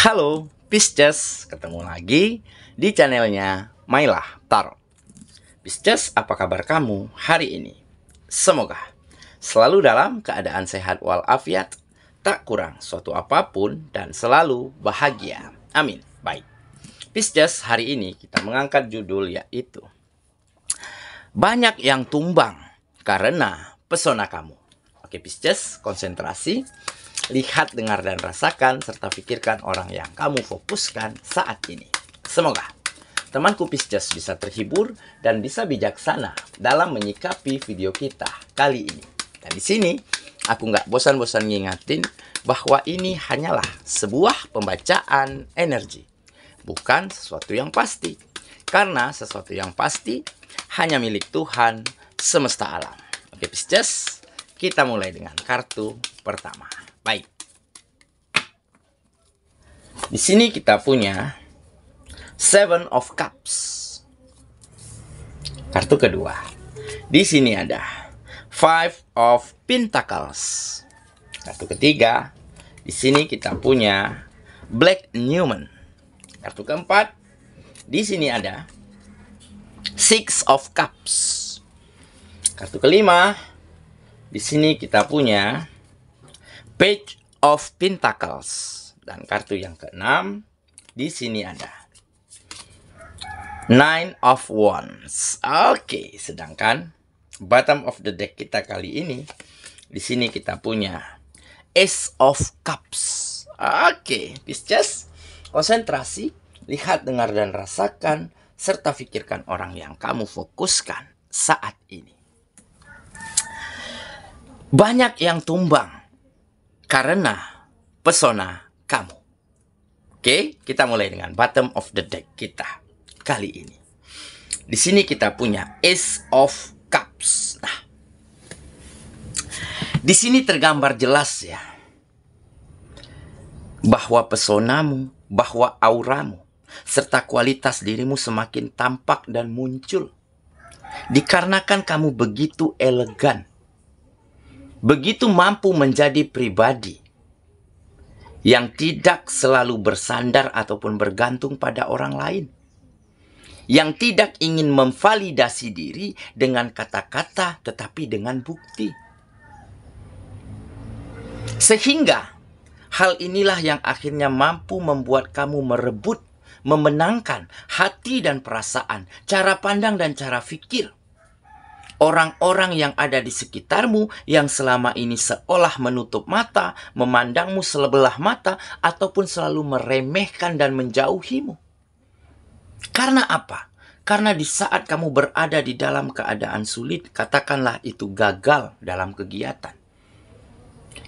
Halo, Pisces, ketemu lagi di channelnya Mailah Tarot. Pisces, apa kabar kamu hari ini? Semoga selalu dalam keadaan sehat walafiat, tak kurang suatu apapun, dan selalu bahagia. Amin. Baik, Pisces, hari ini kita mengangkat judul yaitu banyak yang tumbang karena pesona kamu. Oke Pisces, konsentrasi. Lihat, dengar, dan rasakan, serta pikirkan orang yang kamu fokuskan saat ini. Semoga temanku Pisces bisa terhibur dan bisa bijaksana dalam menyikapi video kita kali ini. Dan di sini, aku nggak bosan-bosan ngingatin bahwa ini hanyalah sebuah pembacaan energi, bukan sesuatu yang pasti. Karena sesuatu yang pasti hanya milik Tuhan semesta alam. Oke Pisces, kita mulai dengan kartu pertama. Baik. Di sini kita punya Seven of Cups. Kartu kedua. Di sini ada Five of Pentacles. Kartu ketiga. Di sini kita punya Black Newman. Kartu keempat. Di sini ada Six of Cups. Kartu kelima. Di sini kita punya Page of Pentacles. Dan kartu yang keenam, di sini ada Nine of Wands. Oke, sedangkan bottom of the deck kita kali ini, di sini kita punya Ace of Cups. Oke, Pisces, konsentrasi, lihat, dengar, dan rasakan, serta pikirkan orang yang kamu fokuskan saat ini. Banyak yang tumbang karena pesona kamu. Oke, kita mulai dengan bottom of the deck kita kali ini. Di sini kita punya Ace of Cups. Nah, di sini tergambar jelas ya, bahwa pesonamu, bahwa auramu, serta kualitas dirimu semakin tampak dan muncul. Dikarenakan kamu begitu elegan, begitu mampu menjadi pribadi yang tidak selalu bersandar ataupun bergantung pada orang lain, yang tidak ingin memvalidasi diri dengan kata-kata tetapi dengan bukti. Sehingga hal inilah yang akhirnya mampu membuat kamu merebut, memenangkan hati dan perasaan, cara pandang dan cara pikir orang-orang yang ada di sekitarmu, yang selama ini seolah menutup mata, memandangmu sebelah mata, ataupun selalu meremehkan dan menjauhimu. Karena apa? Karena di saat kamu berada di dalam keadaan sulit, katakanlah itu gagal dalam kegiatan,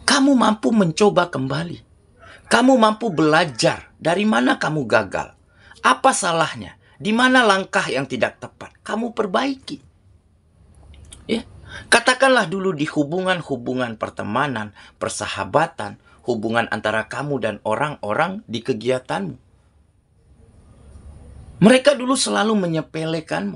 kamu mampu mencoba kembali. Kamu mampu belajar dari mana kamu gagal. Apa salahnya? Di mana langkah yang tidak tepat? Kamu perbaiki. Ya, katakanlah dulu di hubungan-hubungan pertemanan, persahabatan, hubungan antara kamu dan orang-orang di kegiatanmu. Mereka dulu selalu menyepelekanmu.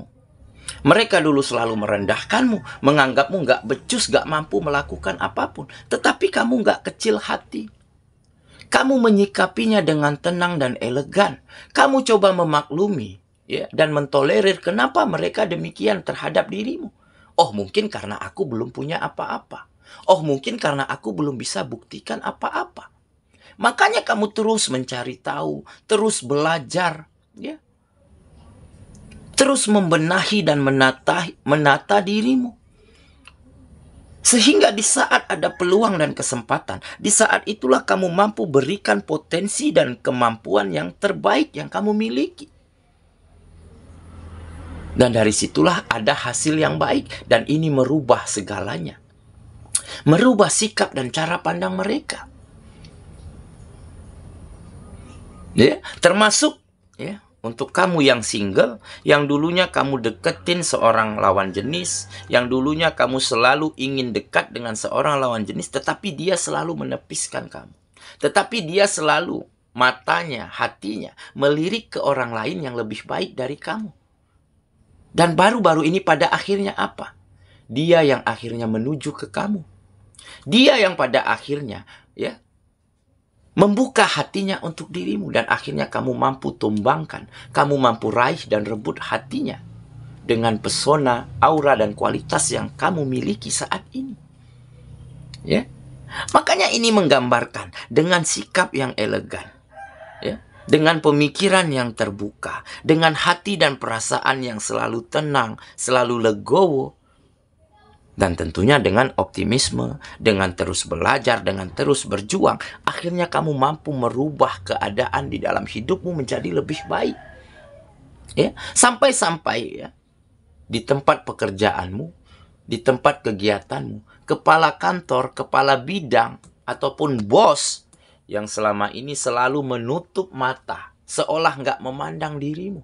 Mereka dulu selalu merendahkanmu, menganggapmu gak becus, gak mampu melakukan apapun. Tetapi kamu gak kecil hati. Kamu menyikapinya dengan tenang dan elegan. Kamu coba memaklumi, ya, dan mentolerir kenapa mereka demikian terhadap dirimu. Oh, mungkin karena aku belum punya apa-apa. Oh, mungkin karena aku belum bisa buktikan apa-apa. Makanya kamu terus mencari tahu, terus belajar, ya. Terus membenahi dan menata dirimu. Sehingga di saat ada peluang dan kesempatan, di saat itulah kamu mampu berikan potensi dan kemampuan yang terbaik yang kamu miliki. Dan dari situlah ada hasil yang baik. Dan ini merubah segalanya. Merubah sikap dan cara pandang mereka. Ya, termasuk ya, untuk kamu yang single, yang dulunya kamu deketin seorang lawan jenis, yang dulunya kamu selalu ingin dekat dengan seorang lawan jenis, tetapi dia selalu menepiskan kamu. Tetapi dia selalu, matanya, hatinya, melirik ke orang lain yang lebih baik dari kamu. Dan baru-baru ini pada akhirnya apa? Dia yang akhirnya menuju ke kamu. Dia yang pada akhirnya ya membuka hatinya untuk dirimu, dan akhirnya kamu mampu tumbangkan, kamu mampu raih dan rebut hatinya dengan pesona, aura, dan kualitas yang kamu miliki saat ini. Ya, makanya ini menggambarkan dengan sikap yang elegan, ya, dengan pemikiran yang terbuka, dengan hati dan perasaan yang selalu tenang, selalu legowo, dan tentunya dengan optimisme, dengan terus belajar, dengan terus berjuang, akhirnya kamu mampu merubah keadaan di dalam hidupmu menjadi lebih baik. Ya, sampai-sampai ya, di tempat pekerjaanmu, di tempat kegiatanmu, kepala kantor, kepala bidang, ataupun bos yang selama ini selalu menutup mata, seolah nggak memandang dirimu.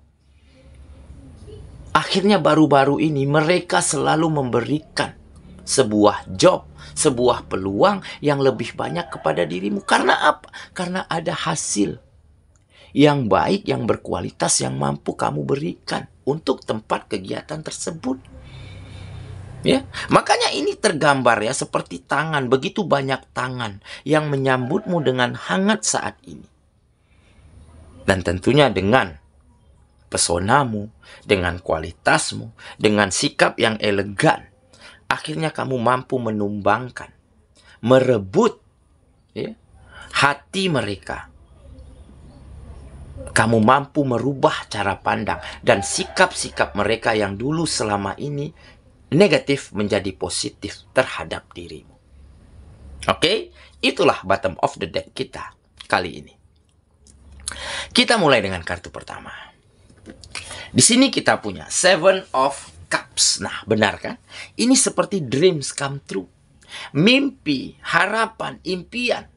Akhirnya baru-baru ini mereka selalu memberikan sebuah job, sebuah peluang yang lebih banyak kepada dirimu. Karena apa? Karena ada hasil yang baik, yang berkualitas, yang mampu kamu berikan untuk tempat kegiatan tersebut. Ya, makanya ini tergambar ya seperti tangan, begitu banyak tangan yang menyambutmu dengan hangat saat ini. Dan tentunya dengan pesonamu, dengan kualitasmu, dengan sikap yang elegan, akhirnya kamu mampu menumbangkan, merebut ya, hati mereka. Kamu mampu merubah cara pandang dan sikap-sikap mereka yang dulu selama ini negatif menjadi positif terhadap dirimu. Oke, itulah bottom of the deck kita kali ini. Kita mulai dengan kartu pertama. Di sini kita punya Seven of Cups. Nah, benar kan? Ini seperti dreams come true. Mimpi, harapan, impian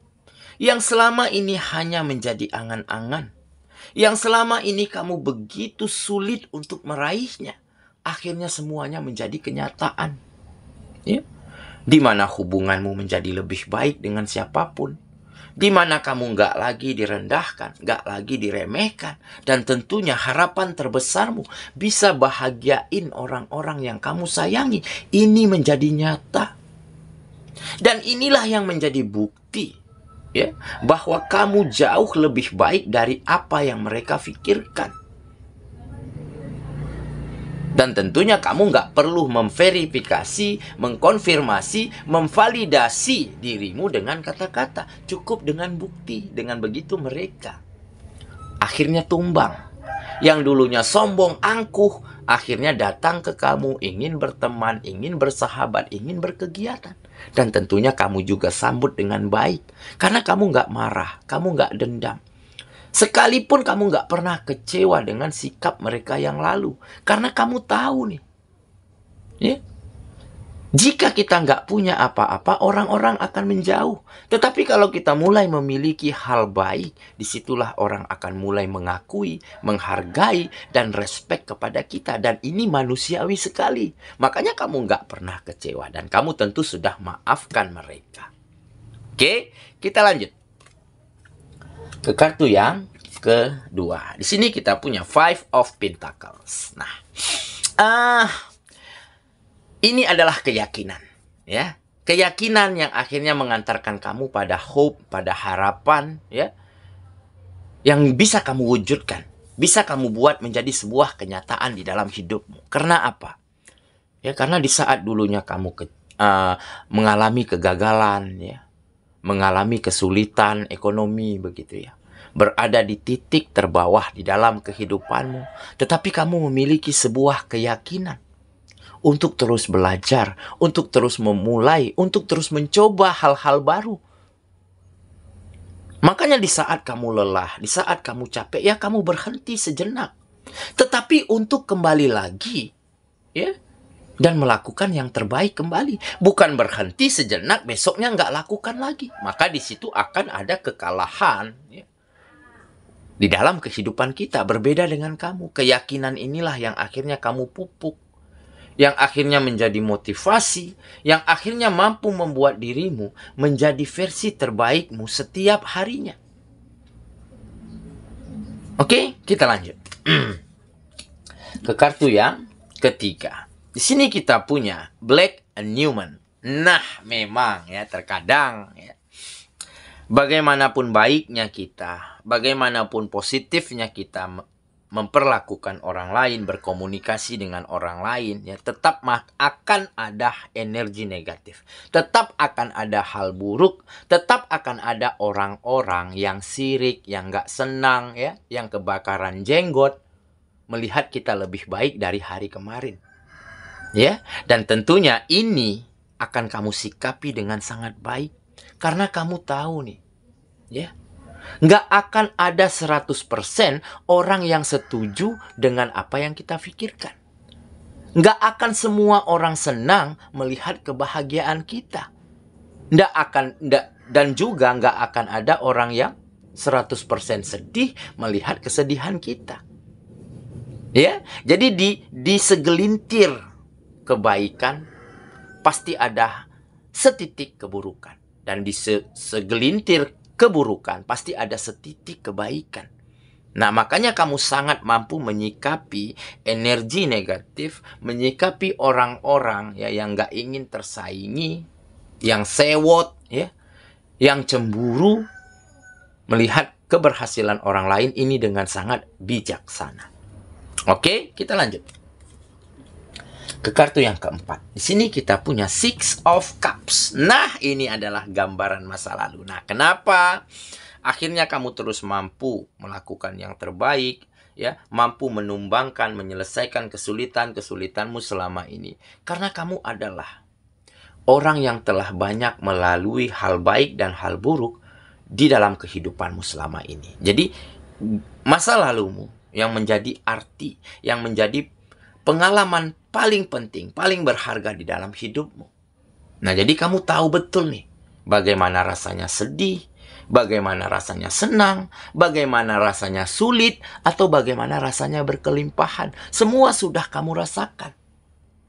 yang selama ini hanya menjadi angan-angan. Yang selama ini kamu begitu sulit untuk meraihnya. Akhirnya semuanya menjadi kenyataan. Ya? Di mana hubunganmu menjadi lebih baik dengan siapapun. Di mana kamu nggak lagi direndahkan, nggak lagi diremehkan. Dan tentunya harapan terbesarmu bisa bahagiain orang-orang yang kamu sayangi. Ini menjadi nyata. Dan inilah yang menjadi bukti ya, bahwa kamu jauh lebih baik dari apa yang mereka pikirkan. Dan tentunya kamu nggak perlu memverifikasi, mengkonfirmasi, memvalidasi dirimu dengan kata-kata. Cukup dengan bukti. Dengan begitu mereka akhirnya tumbang. Yang dulunya sombong, angkuh, akhirnya datang ke kamu, ingin berteman, ingin bersahabat, ingin berkegiatan. Dan tentunya kamu juga sambut dengan baik. Karena kamu nggak marah, kamu nggak dendam. Sekalipun kamu nggak pernah kecewa dengan sikap mereka yang lalu. Karena kamu tahu nih. Ya, jika kita nggak punya apa-apa, orang-orang akan menjauh. Tetapi kalau kita mulai memiliki hal baik, disitulah orang akan mulai mengakui, menghargai, dan respect kepada kita. Dan ini manusiawi sekali. Makanya kamu nggak pernah kecewa. Dan kamu tentu sudah maafkan mereka. Oke, kita lanjut ke kartu yang kedua. Di sini kita punya Five of Pentacles. Nah, ini adalah keyakinan, ya, keyakinan yang akhirnya mengantarkan kamu pada hope, pada harapan, ya, yang bisa kamu wujudkan, bisa kamu buat menjadi sebuah kenyataan di dalam hidupmu. Karena apa? Ya, karena di saat dulunya kamu mengalami kegagalan, ya, mengalami kesulitan ekonomi begitu ya, berada di titik terbawah di dalam kehidupanmu, tetapi kamu memiliki sebuah keyakinan untuk terus belajar, untuk terus memulai, untuk terus mencoba hal-hal baru. Makanya di saat kamu lelah, di saat kamu capek, ya kamu berhenti sejenak. Tetapi untuk kembali lagi, ya, dan melakukan yang terbaik kembali. Bukan berhenti sejenak, besoknya nggak lakukan lagi. Maka di situ akan ada kekalahan. Ya. Di dalam kehidupan kita berbeda dengan kamu. Keyakinan inilah yang akhirnya kamu pupuk. Yang akhirnya menjadi motivasi. Yang akhirnya mampu membuat dirimu menjadi versi terbaikmu setiap harinya. Oke, kita lanjut. Ke kartu yang ketiga. Di sini kita punya Black and Newman. Nah, memang ya terkadang ya, Bagaimanapun baiknya kita, bagaimanapun positifnya kita memperlakukan orang lain, berkomunikasi dengan orang lain, ya tetap akan ada energi negatif. Tetap akan ada hal buruk, tetap akan ada orang-orang yang sirik, yang nggak senang, ya, yang kebakaran jenggot, melihat kita lebih baik dari hari kemarin. Ya, dan tentunya ini akan kamu sikapi dengan sangat baik. Karena kamu tahu nih, ya, nggak akan ada 100% orang yang setuju dengan apa yang kita pikirkan. Nggak akan semua orang senang melihat kebahagiaan kita. Dan juga nggak akan ada orang yang 100% sedih melihat kesedihan kita. Ya, jadi di segelintir kebaikan pasti ada setitik keburukan. Dan di segelintir keburukan pasti ada setitik kebaikan. Nah, makanya kamu sangat mampu menyikapi energi negatif, menyikapi orang-orang ya yang nggak ingin tersaingi, yang sewot, ya, yang cemburu, melihat keberhasilan orang lain ini dengan sangat bijaksana. Oke, kita lanjut ke kartu yang keempat. Di sini kita punya Six of Cups. Nah, ini adalah gambaran masa lalu. Nah, kenapa akhirnya kamu terus mampu melakukan yang terbaik, ya, mampu menumbangkan, menyelesaikan kesulitan-kesulitanmu selama ini? Karena kamu adalah orang yang telah banyak melalui hal baik dan hal buruk di dalam kehidupanmu selama ini. Jadi, masa lalumu yang menjadi arti, yang menjadi pengalaman paling penting, paling berharga di dalam hidupmu. Nah, jadi kamu tahu betul nih, bagaimana rasanya sedih, bagaimana rasanya senang, bagaimana rasanya sulit, atau bagaimana rasanya berkelimpahan. Semua sudah kamu rasakan.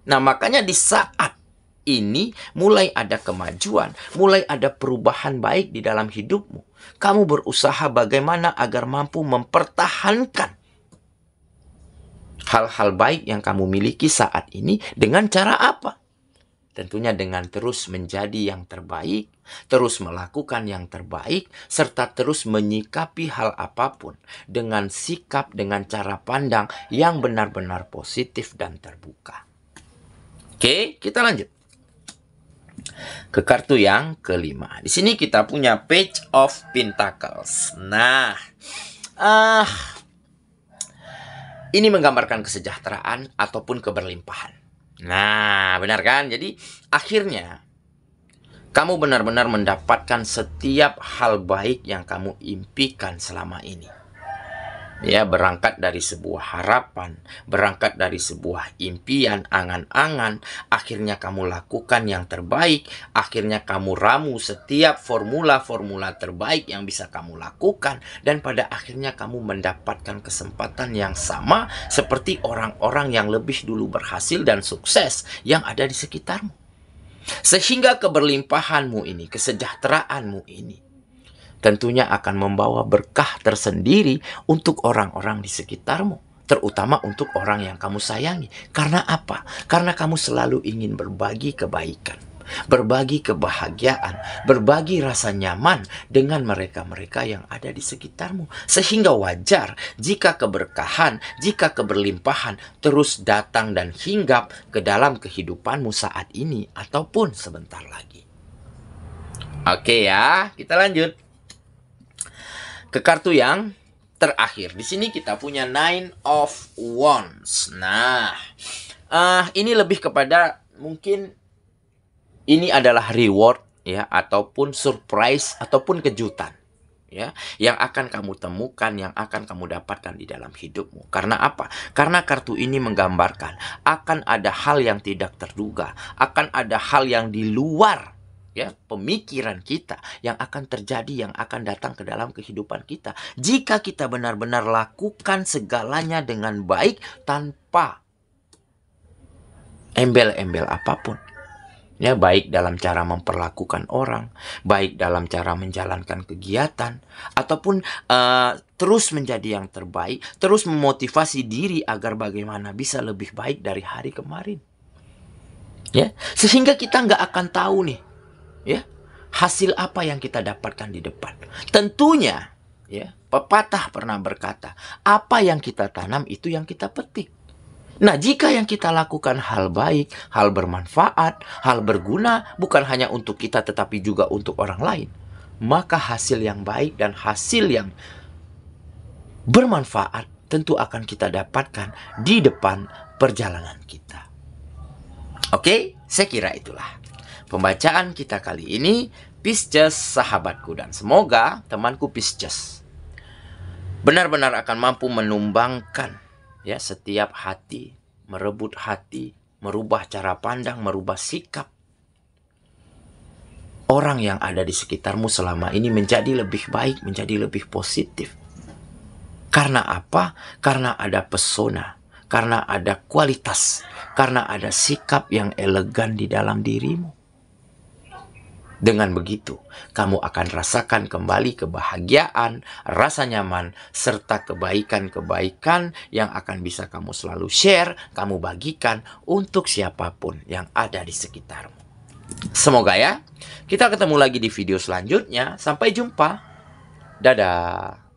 Nah, makanya di saat ini mulai ada kemajuan, mulai ada perubahan baik di dalam hidupmu. Kamu berusaha bagaimana agar mampu mempertahankan hal-hal baik yang kamu miliki saat ini dengan cara apa? Tentunya dengan terus menjadi yang terbaik, terus melakukan yang terbaik, serta terus menyikapi hal apapun dengan sikap, dengan cara pandang yang benar-benar positif dan terbuka. Oke, kita lanjut ke kartu yang kelima. Di sini kita punya Page of Pentacles. Nah, ini menggambarkan kesejahteraan ataupun keberlimpahan. Nah, benar kan? Jadi, akhirnya kamu benar-benar mendapatkan setiap hal baik yang kamu impikan selama ini. Ya, berangkat dari sebuah harapan, berangkat dari sebuah impian, angan-angan, akhirnya kamu lakukan yang terbaik, akhirnya kamu ramu setiap formula-formula terbaik yang bisa kamu lakukan, dan pada akhirnya kamu mendapatkan kesempatan yang sama seperti orang-orang yang lebih dulu berhasil dan sukses yang ada di sekitarmu. Sehingga keberlimpahanmu ini, kesejahteraanmu ini, tentunya akan membawa berkah tersendiri untuk orang-orang di sekitarmu. Terutama untuk orang yang kamu sayangi. Karena apa? Karena kamu selalu ingin berbagi kebaikan, berbagi kebahagiaan, berbagi rasa nyaman dengan mereka-mereka yang ada di sekitarmu. Sehingga wajar jika keberkahan, jika keberlimpahan terus datang dan hinggap ke dalam kehidupanmu saat ini ataupun sebentar lagi. Oke ya, kita lanjut ke kartu yang terakhir. Di sini kita punya Nine of Wands. Nah, ini lebih kepada mungkin ini adalah reward ya, ataupun surprise, ataupun kejutan ya, yang akan kamu temukan, yang akan kamu dapatkan di dalam hidupmu. Karena apa? Karena kartu ini menggambarkan akan ada hal yang tidak terduga, akan ada hal yang di luar ya pemikiran kita yang akan terjadi, yang akan datang ke dalam kehidupan kita jika kita benar-benar lakukan segalanya dengan baik tanpa embel-embel apapun. Ya, baik dalam cara memperlakukan orang, baik dalam cara menjalankan kegiatan, ataupun terus menjadi yang terbaik, terus memotivasi diri agar bagaimana bisa lebih baik dari hari kemarin. Ya, sehingga kita nggak akan tahu nih, ya, hasil apa yang kita dapatkan di depan. Tentunya, ya, pepatah pernah berkata, apa yang kita tanam itu yang kita petik. Nah, jika yang kita lakukan hal baik, hal bermanfaat, hal berguna, bukan hanya untuk kita tetapi juga untuk orang lain, maka hasil yang baik dan hasil yang bermanfaat tentu akan kita dapatkan di depan perjalanan kita. Oke, saya kira itulah pembacaan kita kali ini, Pisces sahabatku, dan semoga temanku Pisces benar-benar akan mampu menumbangkan ya setiap hati, merebut hati, merubah cara pandang, merubah sikap orang yang ada di sekitarmu selama ini menjadi lebih baik, menjadi lebih positif. Karena apa? Karena ada pesona, karena ada kualitas, karena ada sikap yang elegan di dalam dirimu. Dengan begitu, kamu akan rasakan kembali kebahagiaan, rasa nyaman, serta kebaikan-kebaikan yang akan bisa kamu selalu share, kamu bagikan untuk siapapun yang ada di sekitarmu. Semoga ya, kita ketemu lagi di video selanjutnya. Sampai jumpa. Dadah.